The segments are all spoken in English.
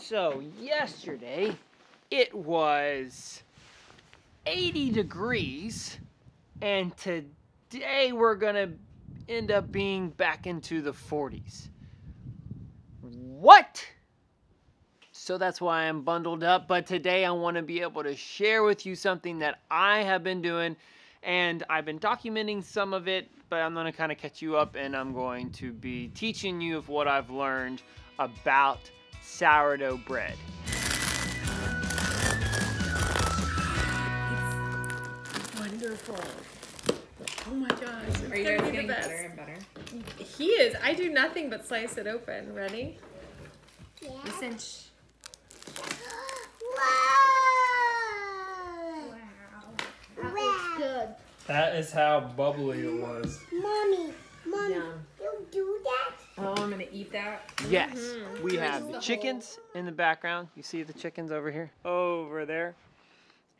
So yesterday it was 80 degrees and today we're gonna end up being back into the 40s. What? So that's why I'm bundled up, but today I want to be able to share with you something that I have been doing, and I've been documenting some of it, but I'm going to kind of catch you up, and I'm going to be teaching you of what I've learned about sourdough bread. It's wonderful. Oh my gosh. Are you guys getting better and better? He is. I do nothing but slice it open. Ready? Yeah. Listen. That looks good. That is how bubbly it was. Mommy, Yeah. you do that? Oh, I'm gonna eat that. Yes, we have the chickens in the background. You see the chickens over here? Over there.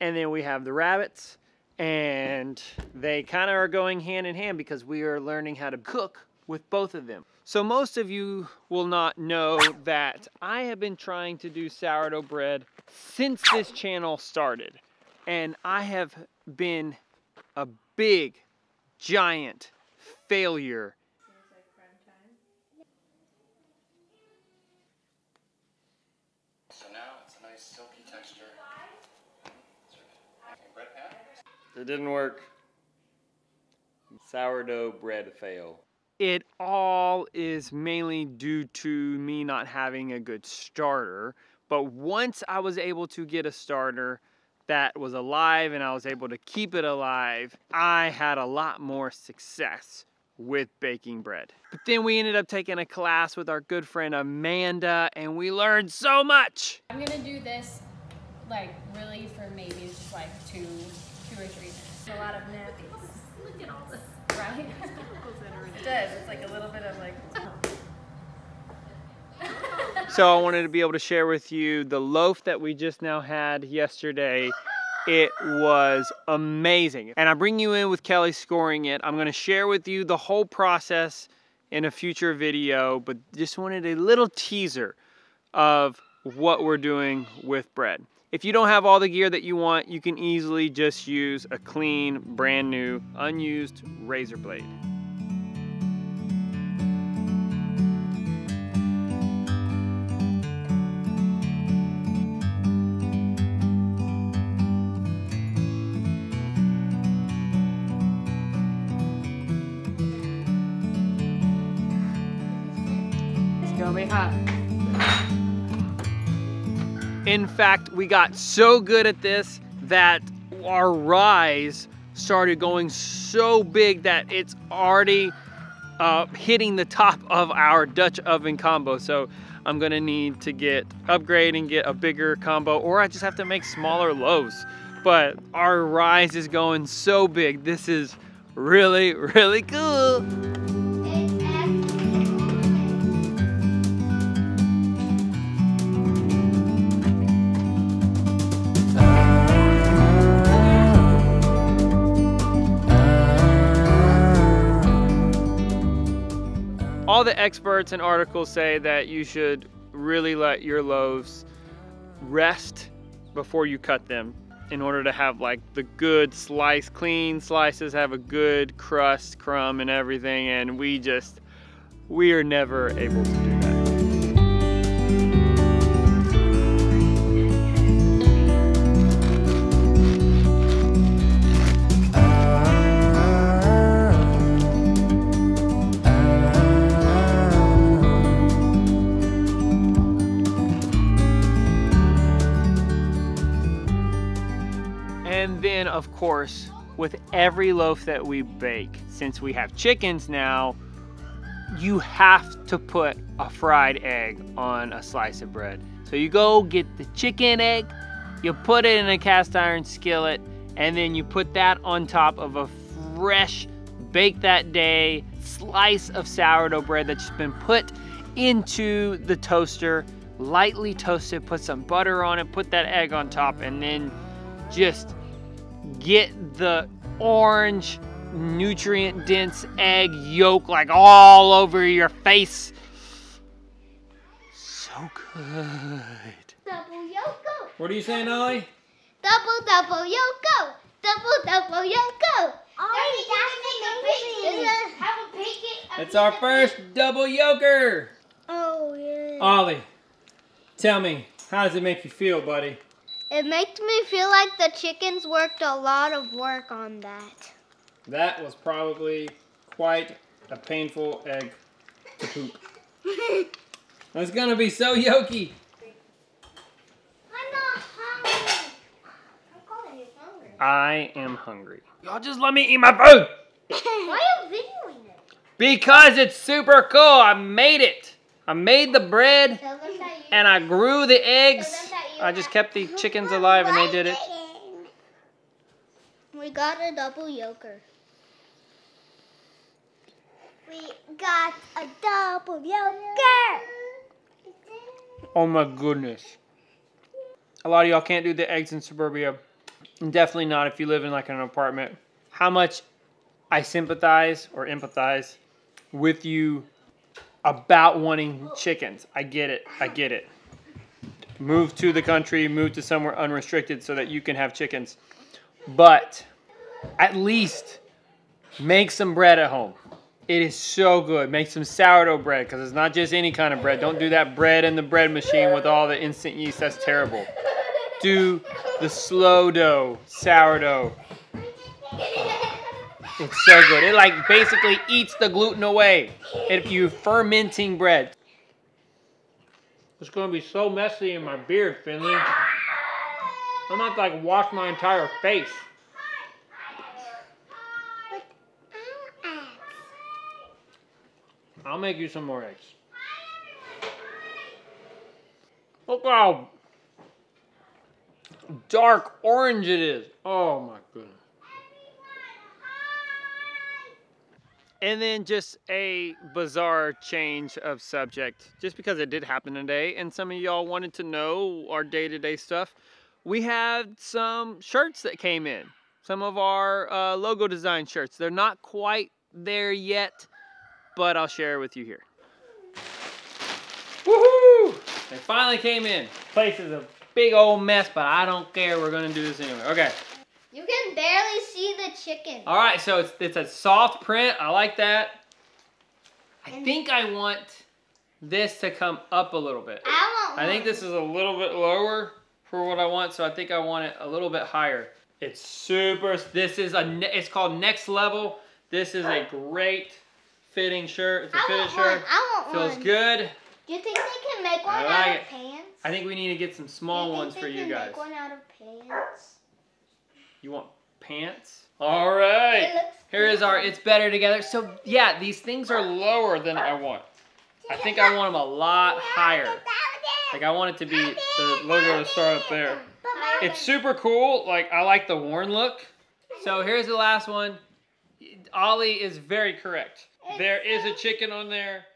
And then we have the rabbits. And they kind of are going hand in hand because we are learning how to cook with both of them. So most of you will not know that I have been trying to do sourdough bread since this channel started. And I have been a big, giant failure. So now it's a nice silky texture. Bread pan? It didn't work. Sourdough bread fail. It all is mainly due to me not having a good starter. But once I was able to get a starter that was alive and I was able to keep it alive, I had a lot more success with baking bread. But then we ended up taking a class with our good friend Amanda, and we learned so much. I'm gonna do this like really for maybe just like two or 3 minutes. A lot of nappies. Look at all this, right? It does. It's like a little bit of like. So I wanted to be able to share with you the loaf that we just now had yesterday. It was amazing. And I bring you in with Kelly scoring it. I'm gonna share with you the whole process in a future video, but just wanted a little teaser of what we're doing with bread. If you don't have all the gear that you want, you can easily just use a clean, brand new, unused razor blade. It's gonna be hot. In fact, we got so good at this that our rise started going so big that it's already hitting the top of our Dutch oven combo. So I'm gonna need to upgrade and get a bigger combo, or I just have to make smaller loaves. But our rise is going so big. This is really, really cool. All the experts and articles say that you should really let your loaves rest before you cut them in order to have like the good slice, clean slices, have a good crust, crumb and everything, and we are never able to do that. And then, of course, with every loaf that we bake, since we have chickens now, you have to put a fried egg on a slice of bread. So you go get the chicken egg, you put it in a cast iron skillet, and then you put that on top of a fresh, baked that day slice of sourdough bread that's been put into the toaster, lightly toasted, put some butter on it, put that egg on top, and then just get the orange nutrient dense egg yolk like all over your face. So so good. Double yoko. What are you saying, Ollie? Double yoko. Double yoko. Ollie, have a bacon. It's our first double yoker. Oh, yeah. Ollie, tell me, how does it make you feel, buddy? It makes me feel like the chickens worked a lot of work on that. That was probably quite a painful egg to poop. It's gonna be so yolky. I'm not hungry. I'm calling you hungry. I am hungry. Y'all just let me eat my food. Why are you videoing it? Because it's super cool. I made it. I made the bread Tell them that you and I grew the eggs. I just kept the chickens alive and they did it. We got a double yoker. We got a double yoker. Oh my goodness. A lot of y'all can't do the eggs in suburbia. And definitely not if you live in like an apartment. How much I sympathize or empathize with you about wanting chickens. I get it. I get it. Move to the country, move to somewhere unrestricted so that you can have chickens. But at least make some bread at home. It is so good. Make some sourdough bread because it's not just any kind of bread. Don't do that bread in the bread machine with all the instant yeast. That's terrible. Do the slow dough sourdough. It's so good. It like basically eats the gluten away if you're fermenting bread. It's going to be so messy in my beard, Finley. I'm not like wash my entire face. I'll make you some more eggs. Look how dark orange it is. Oh my goodness. And then just a bizarre change of subject, just because it did happen today and some of y'all wanted to know our day-to-day stuff. We had some shirts that came in, some of our logo design shirts. They're not quite there yet, but I'll share it with you here. Woohoo! They finally came in. Place is a big old mess, but I don't care. We're gonna do this anyway. Okay. You can barely see the chicken. All right, so it's a soft print. I like that. I think I want this to come up a little bit. I think this is a little bit lower for what I want, so I think I want it a little bit higher. It's super, it's called Next Level. This is a great fitting shirt. It's a fitted shirt. I want one. Feels good. Do you think they can make one I like out it. of pants? I think we need to get some small ones for you guys. Make one out of pants? You want pants? All right. Here is our It's Better Together. So yeah, these things are lower than I want. I think I want them a lot higher. Like I want it to be the logo to start up there. It's super cool. Like I like the worn look. So here's the last one. Ollie is very correct. There is a chicken on there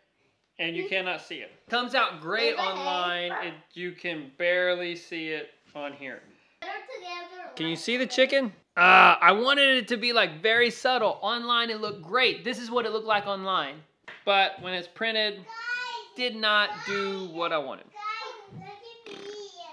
and you cannot see it. Comes out great online. You can barely see it on here. Can you see the chicken? I wanted it to be like very subtle. Online it looked great. This is what it looked like online. But when it's printed, did not do what I wanted.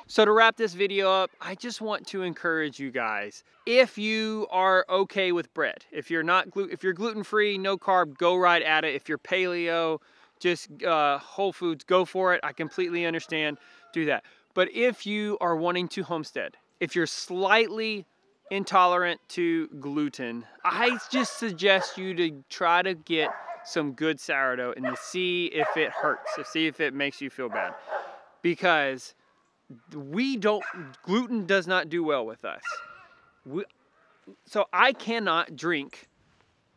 So to wrap this video up, I just want to encourage you guys. If you are okay with bread, if you're gluten-free, no carb, go right at it. If you're paleo, just whole foods, go for it. I completely understand, do that. But if you are wanting to homestead, if you're slightly intolerant to gluten, I just suggest you to try to get some good sourdough and to see if it hurts, to see if it makes you feel bad. Because gluten does not do well with us. So I cannot drink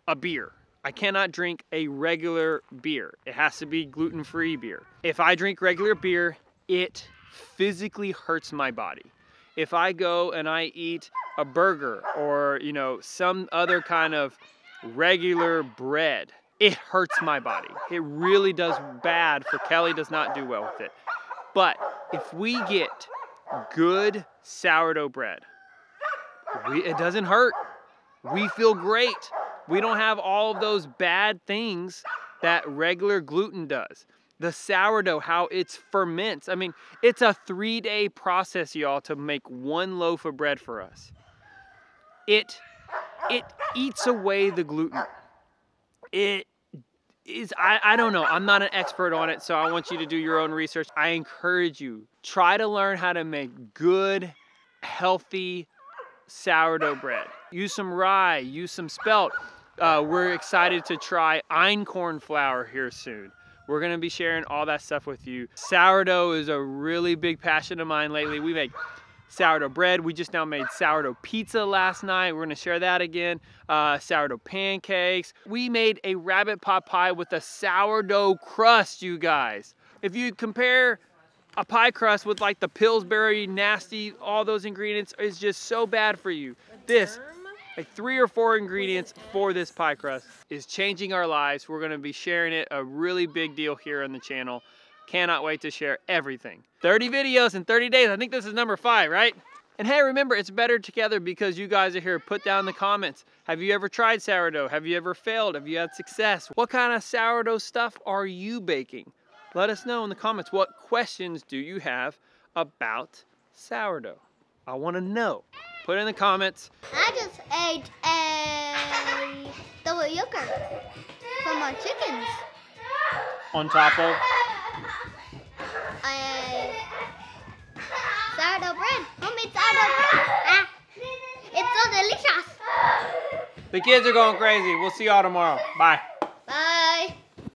a beer. I cannot drink a regular beer. It has to be gluten-free beer. If I drink regular beer, it physically hurts my body. If I go and I eat a burger or, you know, some other kind of regular bread, it hurts my body. It really does bad for Kelly, does not do well with it. But if we get good sourdough bread, it doesn't hurt. We feel great. We don't have all of those bad things that regular gluten does. The sourdough, how it ferments. I mean, it's a 3-day process, y'all, to make one loaf of bread for us. It eats away the gluten. It is, I don't know, I'm not an expert on it, so I want you to do your own research. I encourage you, try to learn how to make good, healthy sourdough bread. Use some rye, use some spelt. We're excited to try einkorn flour here soon. We're gonna be sharing all that stuff with you. Sourdough is a really big passion of mine lately. We make sourdough bread. We just now made sourdough pizza last night. We're gonna share that again. Sourdough pancakes. We made a rabbit pot pie with a sourdough crust, you guys. If you compare a pie crust with like the Pillsbury nasty, all those ingredients is just so bad for you. This, like 3 or 4 ingredients for this pie crust is changing our lives. We're gonna be sharing it, a really big deal here on the channel. Cannot wait to share everything. 30 videos in 30 days. I think this is number 5, right? And hey, remember, it's better together because you guys are here. Put down in the comments. Have you ever tried sourdough? Have you ever failed? Have you had success? What kind of sourdough stuff are you baking? Let us know in the comments. What questions do you have about sourdough? I want to know. Put it in the comments. I just ate a double yogurt from my chickens. On top of? Sourdough bread. Homemade sourdough bread. Ah, it's so delicious. The kids are going crazy. We'll see y'all tomorrow. Bye.